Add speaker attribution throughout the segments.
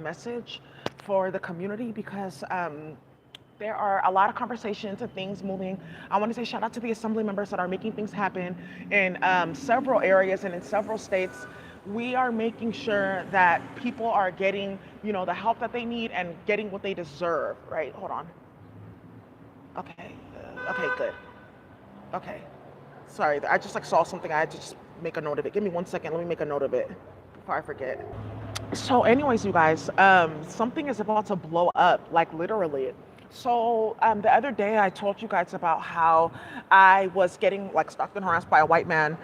Speaker 1: message for the community because there are a lot of conversations and things moving. I want to say shout out to the assembly members that are making things happen in several areas and in several states. We are making sure that people are getting, the help that they need and getting what they deserve. Right? Hold on. Okay. Okay. Good. Okay. Sorry, I just like saw something. I had to just make a note of it. Give me 1 second. Let me make a note of it before I forget. So, anyways, you guys, something is about to blow up, like literally. So, the other day I told you guys about how I was getting like stalked and harassed by a white man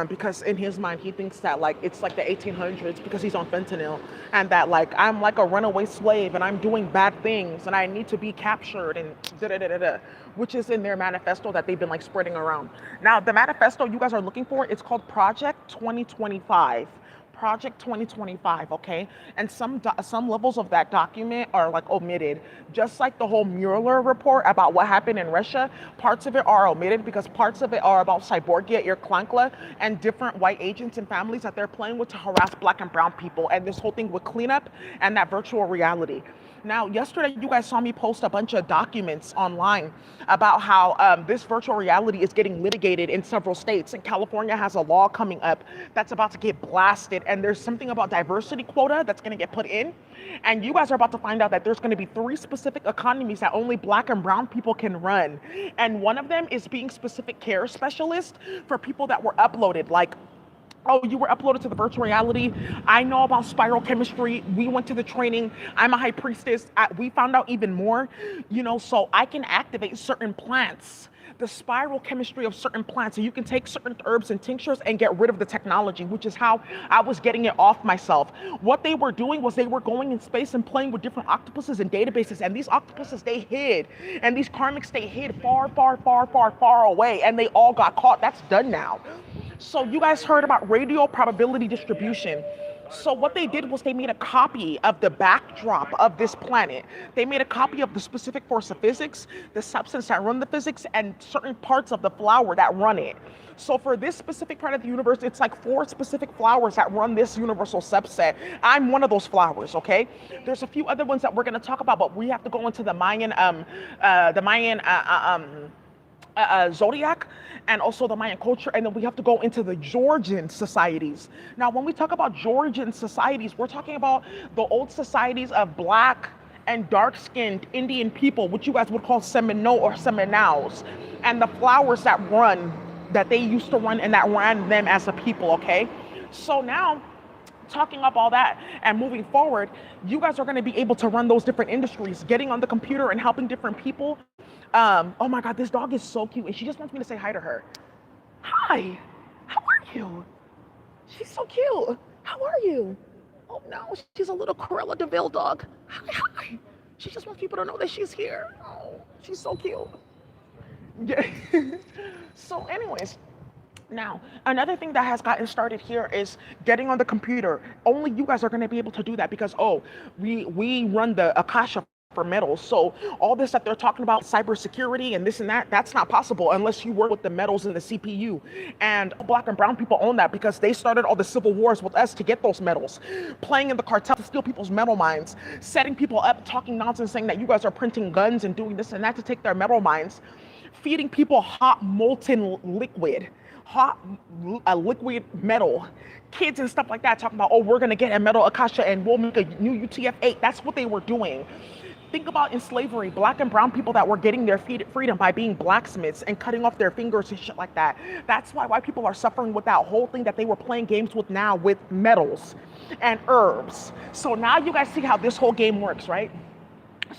Speaker 1: because in his mind he thinks that like it's like the 1800s because he's on fentanyl and that like I'm like a runaway slave and I'm doing bad things and I need to be captured and da da da da da, which is in their manifesto that they've been like spreading around. Now, the manifesto you guys are looking for, it's called Project 2025. Project 2025, okay? And some levels of that document are like omitted. Just like the whole Mueller report about what happened in Russia, parts of it are omitted because parts of it are about Cyborgia Irklankla and different white agents and families that they're playing with to harass black and brown people and this whole thing with cleanup and that virtual reality. Now, yesterday, you guys saw me post a bunch of documents online about how this virtual reality is getting litigated in several states. And California has a law coming up that's about to get blasted. And there's something about diversity quota that's going to get put in. And you guys are about to find out that there's going to be 3 specific economies that only black and brown people can run. And one of them is being specific care specialist for people that were uploaded, like, oh, you were uploaded to the virtual reality. I know about spiral chemistry. We went to the training. I'm a high priestess. We found out even more, so I can activate certain plants, the spiral chemistry of certain plants. So you can take certain herbs and tinctures and get rid of the technology, which is how I was getting it off myself. What they were doing was they were going in space and playing with different octopuses and databases. And these octopuses, they hid. And these karmics, they hid far, far, far, far, far away. And they all got caught. That's done now. So you guys heard about radial probability distribution. So what they did was they made a copy of the backdrop of this planet. They made a copy of the specific force of physics, the substance that run the physics, and certain parts of the flower that run it. So for this specific part of the universe, it's like 4 specific flowers that run this universal subset. I'm one of those flowers, okay? There's a few other ones that we're going to talk about, but we have to go into the Mayan zodiac and also the Mayan culture, and then we have to go into the Georgian societies. Now, when we talk about Georgian societies, we're talking about the old societies of black and dark-skinned Indian people, which you guys would call Seminole or Seminoles, and the flowers that they used to run and that ran them as a people, okay? So now, talking up all that and moving forward, you guys are going to be able to run those different industries, getting on the computer and helping different people. Oh my God, this dog is so cute, and she just wants me to say hi to her. Hi, how are you? She's so cute. How are you? Oh no, she's a little Corella Deville dog. Hi, hi. She just wants people to know that she's here. Oh, she's so cute. Yeah. So, anyways. Now, another thing that has gotten started here is getting on the computer. Only you guys are going to be able to do that because, we run the Akasha for metals. So all this that they're talking about, cybersecurity and this and that, that's not possible unless you work with the metals in the CPU. And black and brown people own that because they started all the civil wars with us to get those metals, playing in the cartel to steal people's metal mines, setting people up, talking nonsense, saying that you guys are printing guns and doing this and that to take their metal mines, feeding people hot molten liquid. Liquid metal, kids and stuff like that, talking about, oh, we're going to get a metal Akasha and we'll make a new UTF-8. That's what they were doing. Think about in slavery, black and brown people that were getting their freedom by being blacksmiths and cutting off their fingers and shit like that. That's why white people are suffering with that whole thing that they were playing games with now with metals and herbs. So now you guys see how this whole game works, right?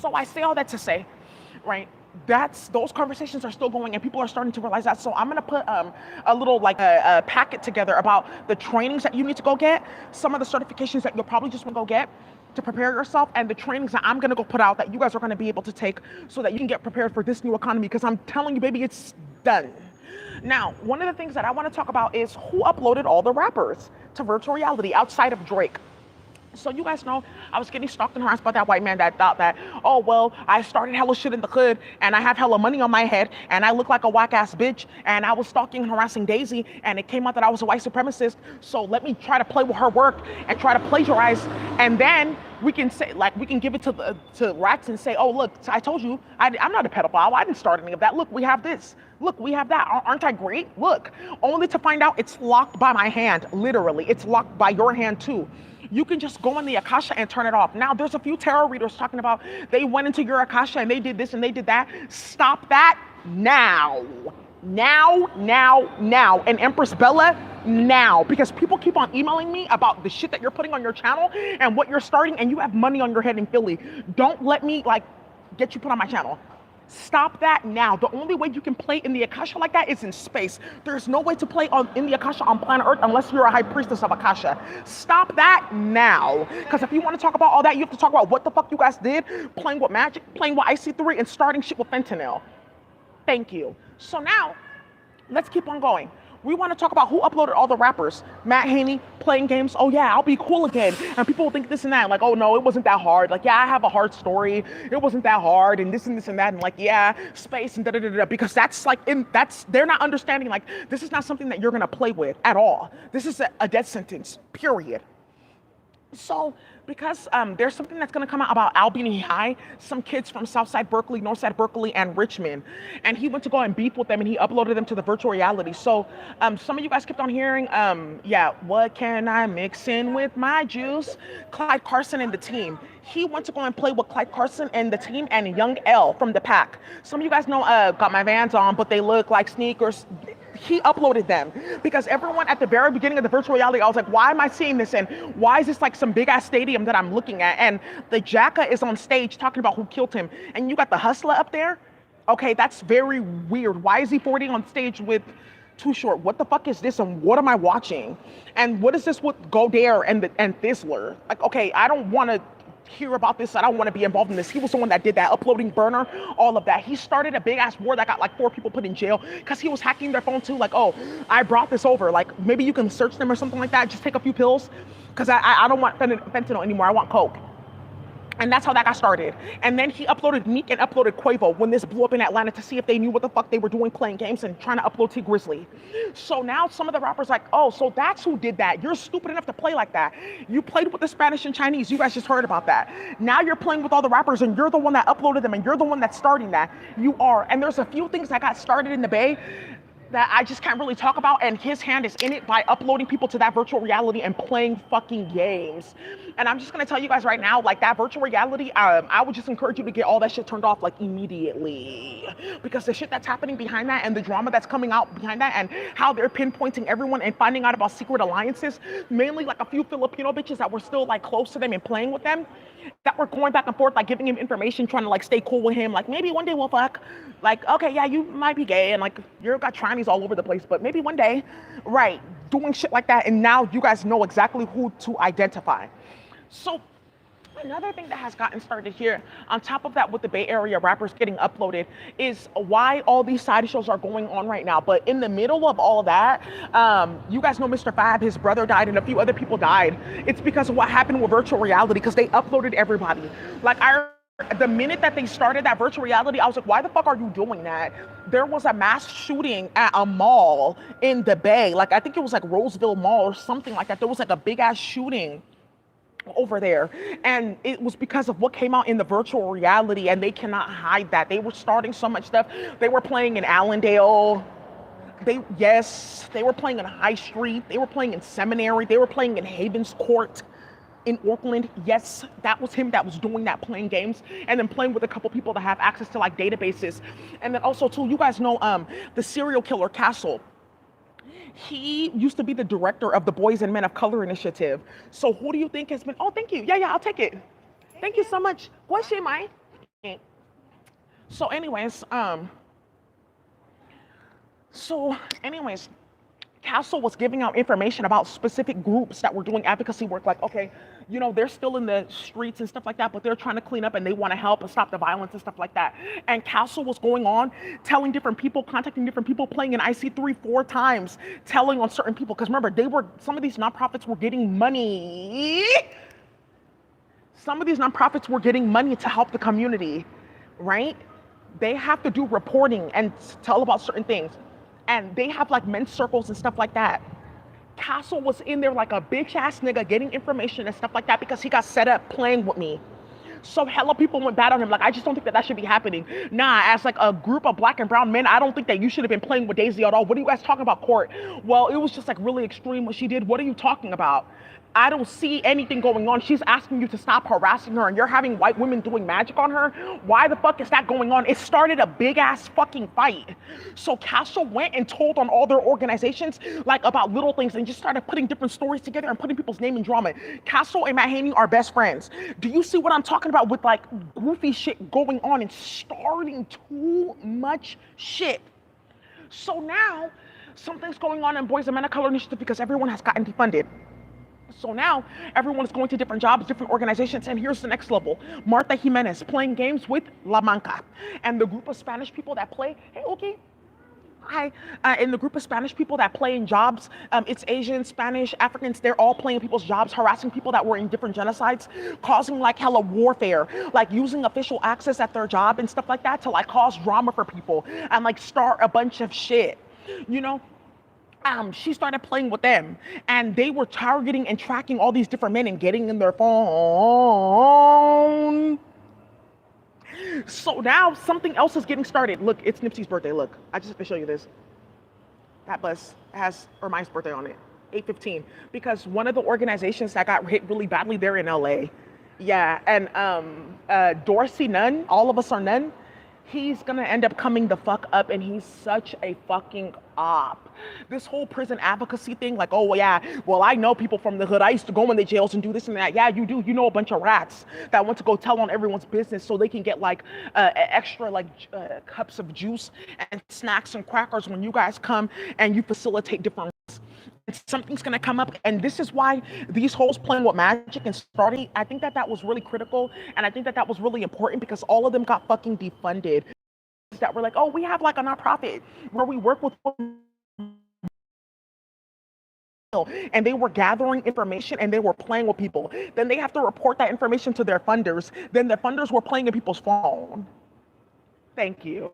Speaker 1: So I say all that to say, right? Those conversations are still going and people are starting to realize that. So I'm going to put a little a packet together about the trainings that you need to go get, some of the certifications that you'll probably just want to go get to prepare yourself, and the trainings that I'm going to go put out that you guys are going to be able to take so that you can get prepared for this new economy, because I'm telling you, baby, it's done. Now, one of the things that I want to talk about is who uploaded all the rappers to virtual reality outside of Drake. So you guys know I was getting stalked and harassed by that white man that thought that, oh well, I started hella shit in the hood and I have hella money on my head and I look like a whack ass bitch and I was stalking and harassing Daisy and it came out that I was a white supremacist. So let me try to play with her work and try to plagiarize, and then we can say, like, we can give it to rats and say, oh look, I told you I'm not a pedophile. I didn't start any of that. Look, we have this. Look, we have that. Aren't I great? Look, only to find out it's locked by my hand. Literally, it's locked by your hand too. You can just go in the Akasha and turn it off. Now, there's a few tarot readers talking about they went into your Akasha and they did this and they did that. Stop that now. Now. And Empress Bella, now. Because people keep on emailing me about the shit that you're putting on your channel and what you're starting, and you have money on your head in Philly. Don't let me, like, get you put on my channel. Stop that now. The only way you can play in the Akasha like that is in space. There's no way to play in the Akasha on planet Earth unless you're a high priestess of Akasha. Stop that now. Because if you want to talk about all that, you have to talk about what the fuck you guys did, playing with magic, playing with IC3, and starting shit with fentanyl. Thank you. So now, let's keep on going. We want to talk about who uploaded all the rappers. Matt Haney playing games. Oh yeah, I'll be cool again. And people will think this and that. Like, oh no, it wasn't that hard. Like, yeah, I have a hard story. It wasn't that hard. And this and this and that. And like, yeah, space and da da da da. Because that's like, they're not understanding. Like, this is not something that you're gonna play with at all. This is a death sentence. Period. So, because there's something that's going to come out about Albany High, some kids from Southside Berkeley, Northside Berkeley, and Richmond, and he went to go and beef with them, and he uploaded them to the virtual reality. So, some of you guys kept on hearing, yeah, what can I mix in with my juice? Clyde Carson and the team. He went to go and play with Clyde Carson and the team and Young L from the pack. Some of you guys know, got my Vans on, but they look like sneakers. He uploaded them because everyone at the very beginning of the virtual reality, I was like, why am I seeing this? And why is this like some big ass stadium that I'm looking at? And the Jacka is on stage talking about who killed him. And you got the Hustler up there. Okay, that's very weird. Why is he 40 on stage with Too Short? What the fuck is this? And what am I watching? And what is this with Godare and Thizzler? Like, okay, I don't want to hear about this. I don't want to be involved in this. He was the one that did that, uploading Burner, all of that. He started a big ass war that got like 4 people put in jail because he was hacking their phone too. Like, oh, I brought this over. Like, maybe you can search them or something like that. Just take a few pills because I don't want fentanyl anymore. I want coke. And that's how that got started. And then he uploaded Meek and uploaded Quavo when this blew up in Atlanta to see if they knew what the fuck they were doing playing games and trying to upload T Grizzly. So now some of the rappers like, oh, so that's who did that. You're stupid enough to play like that. You played with the Spanish and Chinese. You guys just heard about that. Now you're playing with all the rappers and you're the one that uploaded them and you're the one that's starting that. You are. And there's a few things that got started in the Bay that I just can't really talk about, and his hand is in it by uploading people to that virtual reality and playing fucking games. And I'm just gonna tell you guys right now, like that virtual reality, I would just encourage you to get all that shit turned off like immediately. Because the shit that's happening behind that and the drama that's coming out behind that and how they're pinpointing everyone and finding out about secret alliances, mainly like a few Filipino bitches that were still like close to them and playing with them, that were going back and forth, like giving him information, trying to like stay cool with him, like maybe one day we'll fuck. Like, okay, yeah, you might be gay and like you've got trannies all over the place, but maybe one day, right, doing shit like that. And now you guys know exactly who to identify. So another thing that has gotten started here, on top of that with the Bay Area rappers getting uploaded, is why all these side shows are going on right now. But in the middle of all that, you guys know Mr. Fab, his brother died and a few other people died. It's because of what happened with virtual reality, because they uploaded everybody. Like, the minute that they started that virtual reality, I was like, why the fuck are you doing that? There was a mass shooting at a mall in the Bay. Like, I think it was like Roseville Mall or something like that. There was like a big ass shooting over there, and it was because of what came out in the virtual reality, and they cannot hide that. They were starting so much stuff. They were playing in Allendale. They were playing in High Street. They were playing in Seminary. They were playing in Havens Court in Oakland. Yes, that was him that was doing that, playing games and then playing with a couple people that have access to like databases. And then also too, you guys know the serial killer Castle. He used to be the director of the Boys and Men of Color Initiative. So who do you think has been, oh, thank you. Yeah, I'll take it. Thank you so much. What's your mind? So anyways, Castle was giving out information about specific groups that were doing advocacy work. Like, okay, you know, they're still in the streets and stuff like that, but they're trying to clean up and they want to help and stop the violence and stuff like that. And Castle was going on, telling different people, contacting different people, playing in IC3 4 times, telling on certain people. Because remember, some of these nonprofits were getting money Some of these nonprofits were getting money to help the community, right? They have to do reporting and tell about certain things. And they have like men's circles and stuff like that. Castle was in there like a bitch ass nigga getting information and stuff like that because he got set up playing with me. So hella people went bad on him. Like, I just don't think that that should be happening. Nah, as like a group of black and brown men, I don't think that you should have been playing with Daisy at all. What are you guys talking about, court? Well, it was just like really extreme what she did. What are you talking about? I don't see anything going on. She's asking you to stop harassing her and you're having white women doing magic on her. Why the fuck is that going on? It started a big ass fucking fight. So Castle went and told on all their organizations like about little things and just started putting different stories together and putting people's name in drama. Castle and Matt Haney are best friends. Do you see what I'm talking about with like goofy shit going on and starting too much shit? So now something's going on in Boys and Men of Color Initiative because everyone has gotten defunded. So now everyone is going to different jobs, different organizations, and here's the next level. Martha Jimenez playing games with La Manca. And the group of Spanish people that play, hey, okay. Hi. In the group of Spanish people that play in jobs, it's Asians, Spanish, Africans, they're all playing people's jobs, harassing people that were in different genocides, causing like hella warfare, like using official access at their job and stuff like that to like cause drama for people and like start a bunch of shit, you know? She started playing with them and they were targeting and tracking all these different men and getting in their phone. So now something else is getting started. Look, it's Nipsey's birthday. Look, I just have to show you this. That bus has Ermine's birthday on it, 8/15, because one of the organizations that got hit really badly, they're in LA. Yeah, and Dorsey Nunn, All of Us Are None, he's gonna end up coming the fuck up and he's such a fucking op. This whole prison advocacy thing, like, oh yeah, well I know people from the hood. I used to go in the jails and do this and that. Yeah, you do. You know a bunch of rats that want to go tell on everyone's business so they can get like extra like cups of juice and snacks and crackers when you guys come and you facilitate different. Something's gonna come up, and this is why these hoes playing with magic and starting. I think that that was really critical, and I think that that was really important because all of them got fucking defunded. That were like, oh, we have like a nonprofit where we work with, and they were gathering information and they were playing with people. Then they have to report that information to their funders. Then their funders were playing in people's phone. Thank you.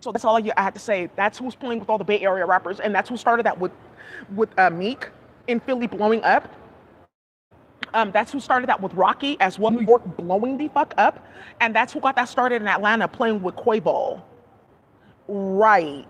Speaker 1: So that's all I had to say. That's who's playing with all the Bay Area rappers, and that's who started that with Meek in Philly blowing up. That's who started that with Rocky as well, New York blowing the fuck up, and that's who got that started in Atlanta playing with Quavo. Right.